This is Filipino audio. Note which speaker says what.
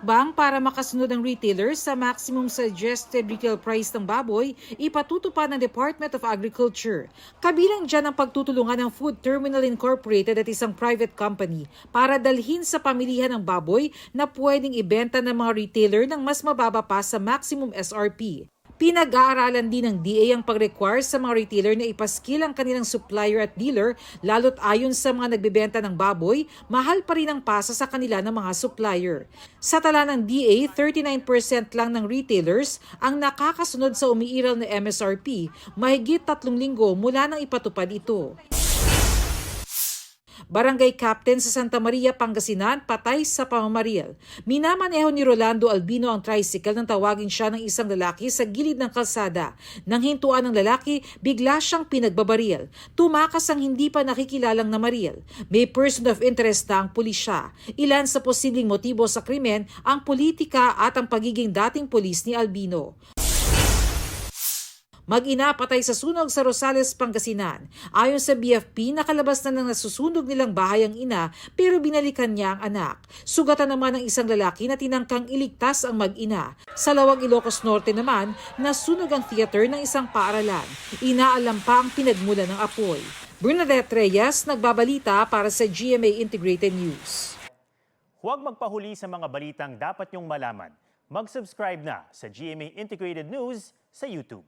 Speaker 1: hakbang para makasunod ang retailers sa maximum suggested retail price ng baboy, ipatutupad ng Department of Agriculture. Kabilang dyan ang pagtutulungan ng Food Terminal Incorporated at isang private company para dalhin sa pamilihan ng baboy na pwedeng ibenta ng mga retailer ng mas mababa pa sa maximum SRP. Pinag-aaralan din ng DA ang pag-require sa mga retailer na ipaskil ang kanilang supplier at dealer lalo't ayon sa mga nagbebenta ng baboy, mahal pa rin ang pasa sa kanila ng mga supplier. Sa tala ng DA, 39% lang ng retailers ang nakakasunod sa umiiral na MSRP, mahigit 3 linggo mula nang ipatupad ito. Barangay Captain sa Santa Maria, Pangasinan, patay sa pamamaril. Minamaneho ni Rolando Albino ang tricycle nang tawagin siya ng isang lalaki sa gilid ng kalsada. Nang hintuan ng lalaki, bigla siyang pinagbabaril. Tumakas ang hindi pa nakikilalang namaril. May person of interest na ang pulisya. Ilan sa posibleng motibo sa krimen ang politika at ang pagiging dating pulis ni Albino. Mag-ina patay sa sunog sa Rosales, Pangasinan. Ayon sa BFP, nakalabas na ng nasusunog nilang bahay ang ina pero binalikan niya ang anak. Sugatan naman ng isang lalaki na tinangkang iligtas ang mag-ina. Sa Lawag, Ilocos Norte naman, nasunog ang theater ng isang paaralan. Inaalam pa ang pinagmulan ng apoy. Bernadette Reyes, nagbabalita para sa GMA Integrated News.
Speaker 2: Huwag magpahuli sa mga balitang dapat niyong malaman. Mag-subscribe na sa GMA Integrated News sa YouTube.